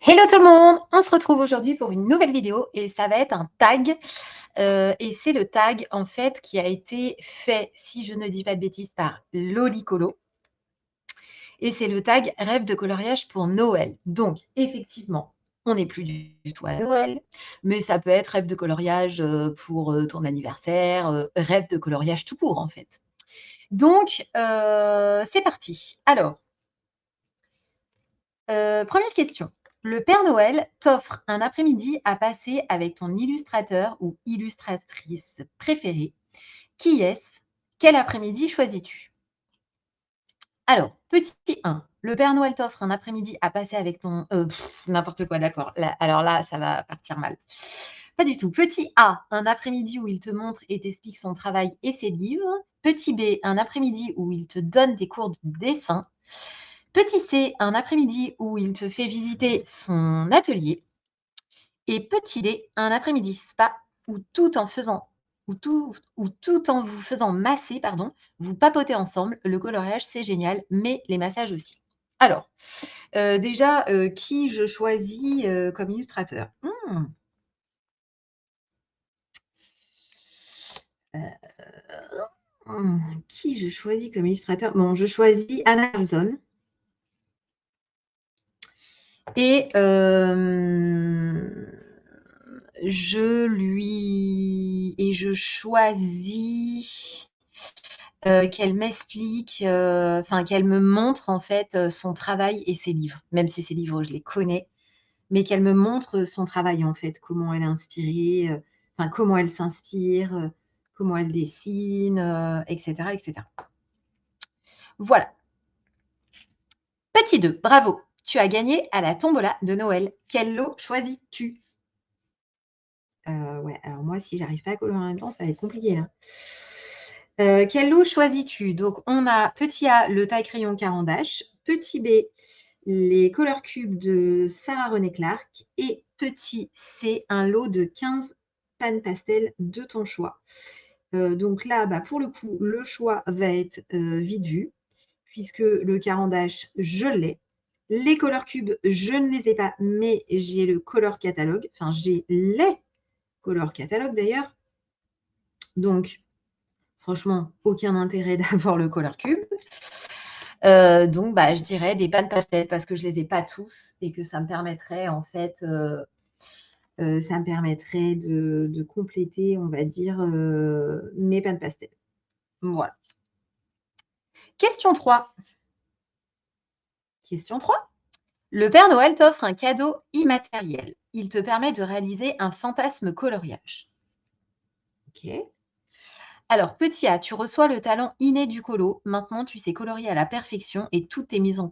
Hello tout le monde! On se retrouve aujourd'hui pour une nouvelle vidéo et ça va être un tag, et c'est le tag en fait qui a été fait, si je ne dis pas de bêtises, par Lolicolo et c'est le tag «Rêve de coloriage pour Noël». Donc effectivement, on n'est plus du tout à Noël, mais ça peut être rêve de coloriage, pour, ton anniversaire, rêve de coloriage tout court en fait. Donc c'est parti. Alors, 1re question. Le Père Noël t'offre un après-midi à passer avec ton illustrateur ou illustratrice préférée. Qui est-ce? Quel après-midi choisis-tu? Alors, petit 1, le Père Noël t'offre un après-midi à passer avec ton n'importe quoi, d'accord. Là, alors là, ça va partir mal. Pas du tout. Petit A, un après-midi où il te montre et t'explique son travail et ses livres. Petit B, un après-midi où il te donne des cours de dessin. Petit C, un après-midi où il te fait visiter son atelier. Et petit D, un après-midi spa où tout en vous faisant masser, pardon, vous papotez ensemble. Le coloriage, c'est génial, mais les massages aussi. Alors, déjà, qui je choisis, comme illustrateur? Qui je choisis comme illustrateur? Bon, je choisis Anna Wilson. Et je choisis, qu'elle m'explique, enfin qu'elle me montre en fait, son travail et ses livres. Même si ses livres, je les connais, mais qu'elle me montre son travail en fait, comment elle est inspirée, enfin comment elle s'inspire, comment elle dessine, et cetera, et cetera. Voilà. Petit 2, bravo, tu as gagné à la tombola de Noël. Quel lot choisis-tu? Ouais, alors moi, si j'arrive pas à colorer en même temps, ça va être compliqué là. Quel lot choisis-tu? Donc on a petit A, le taille-crayon Caran d'Ache, petit B, les couleurs cubes de Sarah René Clark et petit C, un lot de 15 pannes pastel de ton choix. Donc là, bah, pour le coup, le choix va être, vite vu puisque le Caran d'Ache, je l'ai. Les couleurs cubes, je ne les ai pas, mais j'ai le color catalogue, enfin j'ai les color catalogue d'ailleurs. Donc franchement, aucun intérêt d'avoir le color cube. Donc bah, je dirais des pannes pastel parce que je les ai pas tous et que ça me permettrait en fait, ça me permettrait de compléter, on va dire, mes pannes pastel. Voilà. Question 3. Question 3. Le Père Noël t'offre un cadeau immatériel. Il te permet de réaliser un fantasme coloriage. OK. Alors, petit A, tu reçois le talent inné du colo. Maintenant, tu sais colorier à la perfection et toutes tes mises en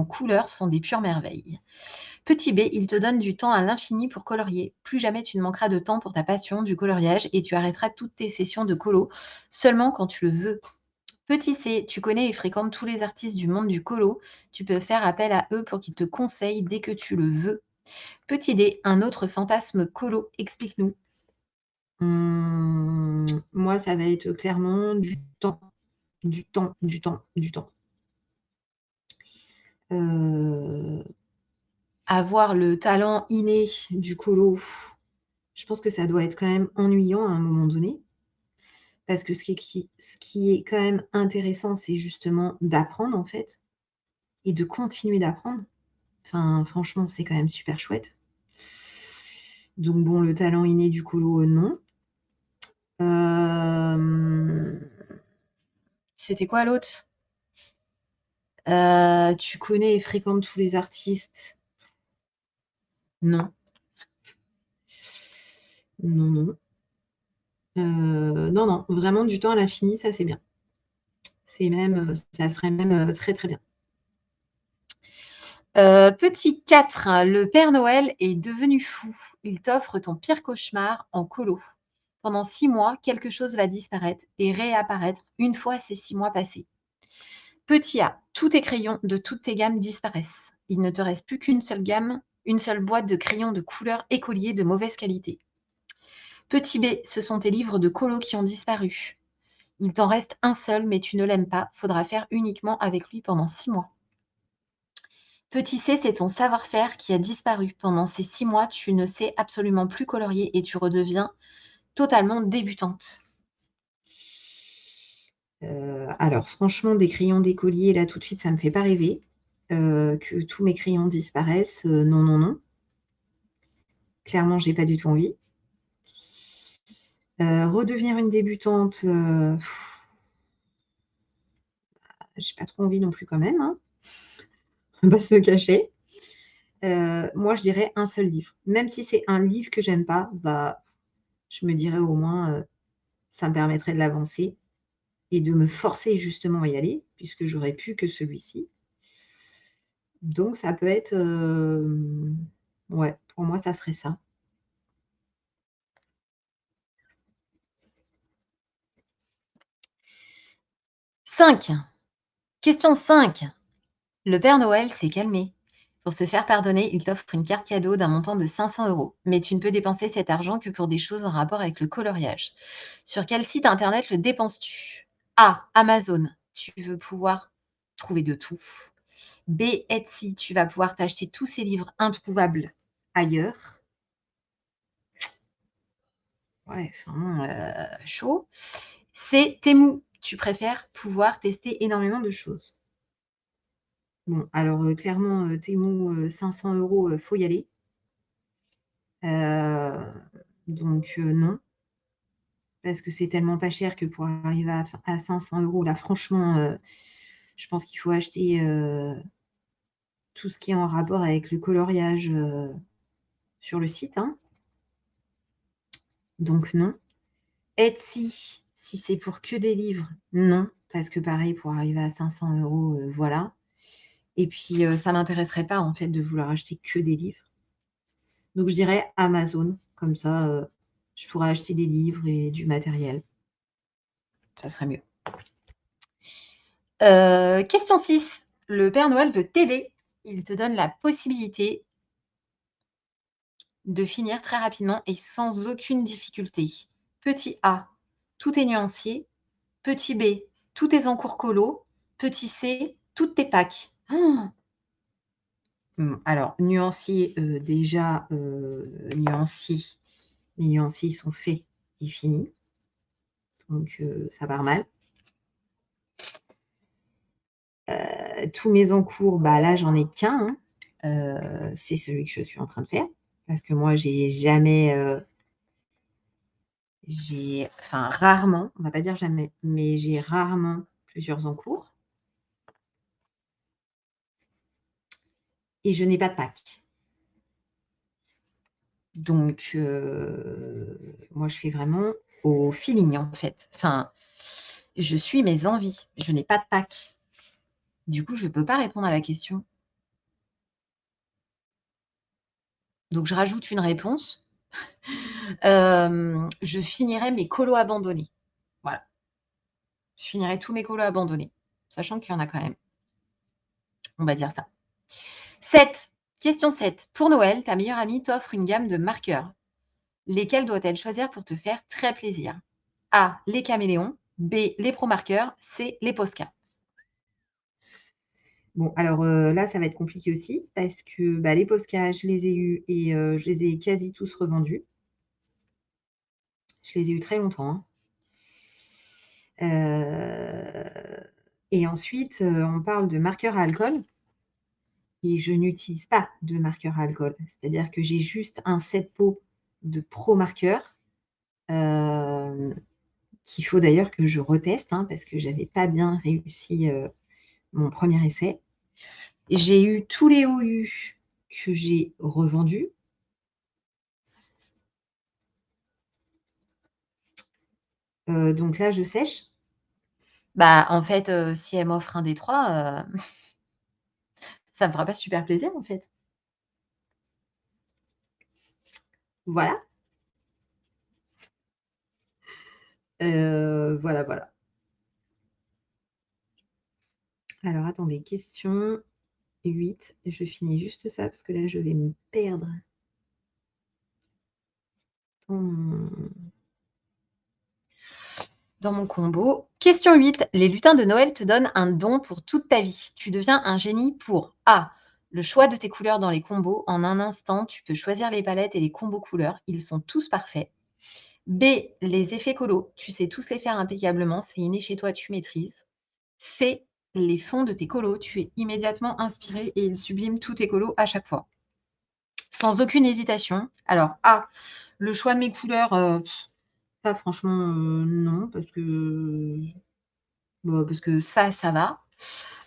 couleur sont des pures merveilles. Petit B, il te donne du temps à l'infini pour colorier. Plus jamais tu ne manqueras de temps pour ta passion du coloriage et tu arrêteras toutes tes sessions de colo seulement quand tu le veux. Petit C, tu connais et fréquentes tous les artistes du monde du colo. Tu peux faire appel à eux pour qu'ils te conseillent dès que tu le veux. Petit D, un autre fantasme colo, explique-nous. Moi, ça va être clairement du temps, du temps, du temps, du temps. Avoir le talent inné du colo, je pense que ça doit être quand même ennuyant à un moment donné. Parce que ce qui est quand même intéressant, c'est justement d'apprendre en fait et de continuer d'apprendre. Enfin, franchement, c'est quand même super chouette. Donc bon, le talent inné du colo, non. C'était quoi l'autre? Tu connais et fréquentes tous les artistes? Non. Non, non. Non, non, vraiment du temps à l'infini, ça c'est bien. C'est même, ça serait même, très, très bien. Petit 4, le Père Noël est devenu fou. Il t'offre ton pire cauchemar en colo. Pendant 6 mois, quelque chose va disparaître et réapparaître une fois ces 6 mois passés. Petit A, tous tes crayons de toutes tes gammes disparaissent. Il ne te reste plus qu'une seule gamme, une seule boîte de crayons de couleur écolier de mauvaise qualité. Petit B, ce sont tes livres de colo qui ont disparu. Il t'en reste un seul, mais tu ne l'aimes pas. Faudra faire uniquement avec lui pendant 6 mois. Petit C, c'est ton savoir-faire qui a disparu. Pendant ces 6 mois, tu ne sais absolument plus colorier et tu redeviens totalement débutante. Alors franchement, des crayons d'écolier, là, tout de suite, ça me fait pas rêver. Que tous mes crayons disparaissent, non, non, non. Clairement, j'ai pas du tout envie. Redevenir une débutante, j'ai pas trop envie non plus quand même, hein, on va pas se le cacher. Moi, je dirais un seul livre. Même si c'est un livre que j'aime pas, bah, je me dirais au moins, ça me permettrait de l'avancer et de me forcer justement à y aller, puisque j'aurais pu que celui-ci. Donc ça peut être, ouais, pour moi, ça serait ça. 5. Question 5. Le Père Noël s'est calmé. Pour se faire pardonner, il t'offre une carte cadeau d'un montant de 500 €. Mais tu ne peux dépenser cet argent que pour des choses en rapport avec le coloriage. Sur quel site internet le dépenses-tu? A. Amazon. Tu veux pouvoir trouver de tout. B. Etsy. Tu vas pouvoir t'acheter tous ces livres introuvables ailleurs. Ouais, enfin, chaud. C. Temu. Tu préfères pouvoir tester énormément de choses. Bon, alors, clairement, Temu, 500 €, faut y aller. Donc non, parce que c'est tellement pas cher que pour arriver à 500 € là, franchement, je pense qu'il faut acheter, tout ce qui est en rapport avec le coloriage, sur le site, hein. Donc non. Etsy, si c'est pour que des livres, non, parce que pareil, pour arriver à 500 €, voilà. Et puis, ça m'intéresserait pas, en fait, de vouloir acheter que des livres. Donc je dirais Amazon, comme ça, je pourrais acheter des livres et du matériel. Ça serait mieux. Question 6. Le Père Noël veut t'aider. Il te donne la possibilité de finir très rapidement et sans aucune difficulté. Petit A, tout est nuancier. Petit B, tout est en cours colo. Petit C, toutes tes packs. Alors nuancier, déjà, nuancier, les nuanciers, ils sont faits et finis. Donc ça part mal. Tous mes encours, bah, là, j'en ai qu'un, hein. C'est celui que je suis en train de faire parce que moi, j'ai jamais, enfin rarement, on va pas dire jamais, mais j'ai rarement plusieurs encours et je n'ai pas de pack. Donc moi, je fais vraiment au feeling, en fait. Enfin, je suis mes envies. Je n'ai pas de pack. Du coup, je ne peux pas répondre à la question. Donc je rajoute une réponse. Je finirai mes colos abandonnés. Voilà. Je finirai tous mes colos abandonnés, sachant qu'il y en a quand même. On va dire ça. 7. Question 7. Pour Noël, ta meilleure amie t'offre une gamme de marqueurs. Lesquels doit-elle choisir pour te faire très plaisir? A. Les caméléons. B. Les pro marqueurs. C. Les Posca. Bon, alors là, ça va être compliqué aussi parce que bah, les Posca, je les ai eus et je les ai quasi tous revendus. Je les ai eus très longtemps, hein. Et ensuite, on parle de marqueurs à alcool et je n'utilise pas de marqueur à alcool. C'est-à-dire que j'ai juste un set pot de pro marqueurs, qu'il faut d'ailleurs que je reteste, hein, parce que j'avais pas bien réussi, mon premier essai. J'ai eu tous les OU que j'ai revendus. Donc là, je sèche. Bah, en fait, si elle m'offre un des 3, ça me fera pas super plaisir, en fait. Voilà. Voilà, voilà. Alors attendez, question 8. Je finis juste ça parce que là, je vais me perdre dans mon combo. Question 8. Les lutins de Noël te donnent un don pour toute ta vie. Tu deviens un génie pour A. le choix de tes couleurs dans les combos. En un instant, tu peux choisir les palettes et les combos couleurs. Ils sont tous parfaits. B, les effets colos. Tu sais tous les faire impeccablement. C'est inné chez toi, tu maîtrises. C, les fonds de tes colos. Tu es immédiatement inspiré et ils subliment tous tes colos à chaque fois. Sans aucune hésitation. Alors, A, le choix de mes couleurs, ça franchement, non, parce que ça va.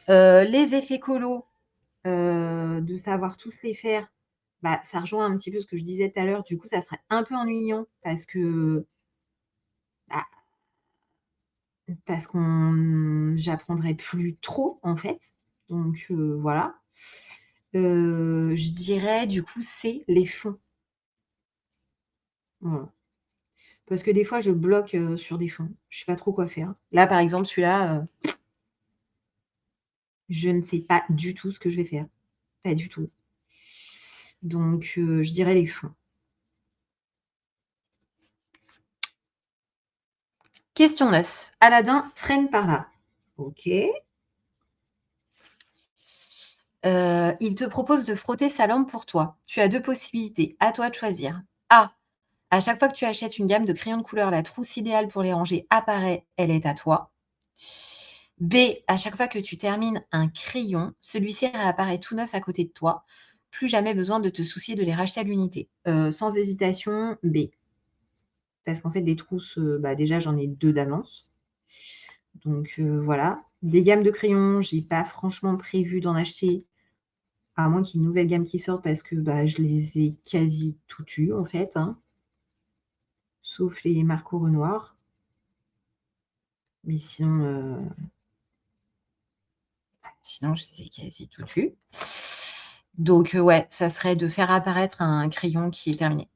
Les effets colos, de savoir tous les faire, bah, ça rejoint un petit peu ce que je disais tout à l'heure. Du coup, ça serait un peu ennuyant parce que, bah, j'apprendrai plus trop, en fait. Donc, voilà. Je dirais, du coup, c'est les fonds. Voilà. Parce que des fois, je bloque, sur des fonds. Je sais pas trop quoi faire. Là, par exemple, celui-là, je ne sais pas du tout ce que je vais faire. Pas du tout. Donc, je dirais les fonds. Question 9. Aladdin traîne par là. OK. Il te propose de frotter sa lampe pour toi. Tu as 2 possibilités. À toi de choisir. A. À chaque fois que tu achètes une gamme de crayons de couleur, la trousse idéale pour les ranger apparaît, elle est à toi. B. À chaque fois que tu termines un crayon, celui-ci réapparaît tout neuf à côté de toi. Plus jamais besoin de te soucier de les racheter à l'unité. Sans hésitation, B. Parce qu'en fait, des trousses, bah, déjà, j'en ai 2 d'avance. Donc, voilà. Des gammes de crayons, j'ai pas franchement prévu d'en acheter, à moins qu'il y ait une nouvelle gamme qui sorte parce que, bah, je les ai quasi toutes eues, en fait, hein. Sauf les Marco Renoir. Mais sinon, je les ai quasi toutes eues. Donc, ouais, ça serait de faire apparaître un crayon qui est terminé.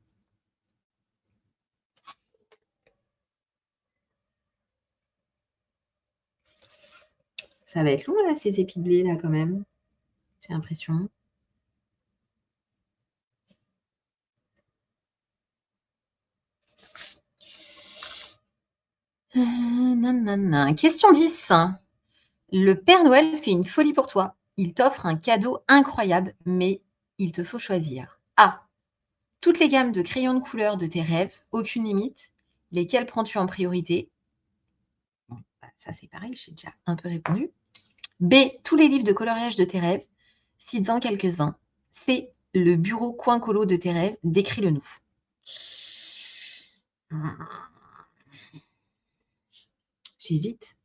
Ça va être long, là, ces épis de blé, là, quand même. J'ai l'impression. Question 10. Le Père Noël fait une folie pour toi. Il t'offre un cadeau incroyable, mais il te faut choisir. A. Toutes les gammes de crayons de couleur de tes rêves, aucune limite. Lesquels prends-tu en priorité? Bon, bah, ça c'est pareil, j'ai déjà un peu répondu. B. Tous les livres de coloriage de tes rêves. Cites-en quelques-uns. C. Le bureau coin colo de tes rêves. Décris-le nous. J'hésite.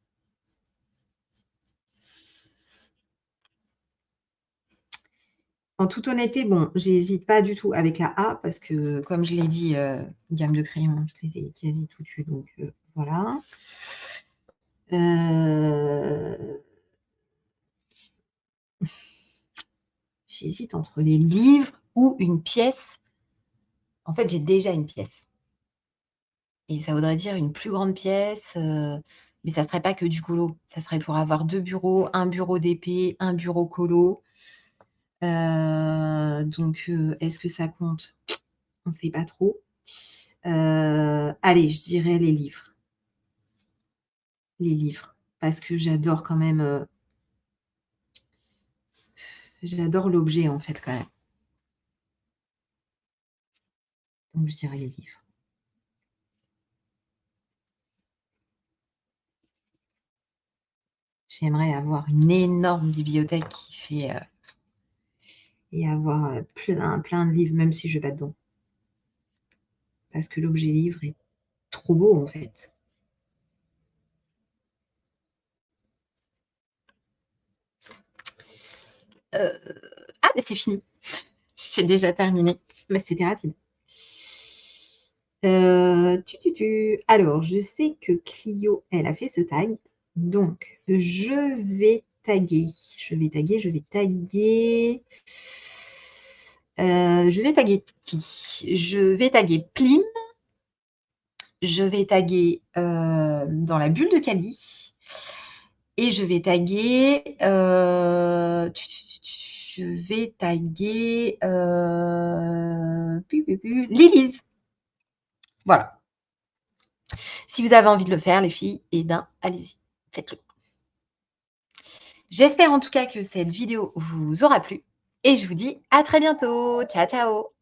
En toute honnêteté, bon, j'hésite pas du tout avec la A parce que, comme je l'ai dit, gamme de crayons, je les ai quasi toutes eues, donc voilà. J'hésite entre les livres ou une pièce. En fait, j'ai déjà une pièce. Et ça voudrait dire une plus grande pièce, mais ça serait pas que du colo. Ça serait pour avoir 2 bureaux, un bureau d'épée, un bureau colo. Donc, est-ce que ça compte? On ne sait pas trop. Allez, je dirais les livres. Les livres. Parce que j'adore quand même, j'adore l'objet en fait quand même. Donc, je dirais les livres. J'aimerais avoir une énorme bibliothèque qui fait et avoir plein de livres, même si je ne vais pas dedans. Parce que l'objet livre est trop beau en fait. Ah, mais c'est fini. C'est déjà terminé. Mais c'était rapide. Alors, je sais que Clio, elle a fait ce tag. Donc, je vais taguer. Je vais taguer. Je vais taguer qui? Je vais taguer Plim. Je vais taguer dans la bulle de Cali. Et je vais taguer. Je vais taguer Lilise. Voilà. Si vous avez envie de le faire, les filles, eh bien, allez-y, faites-le. J'espère en tout cas que cette vidéo vous aura plu. et je vous dis à très bientôt. Ciao, ciao.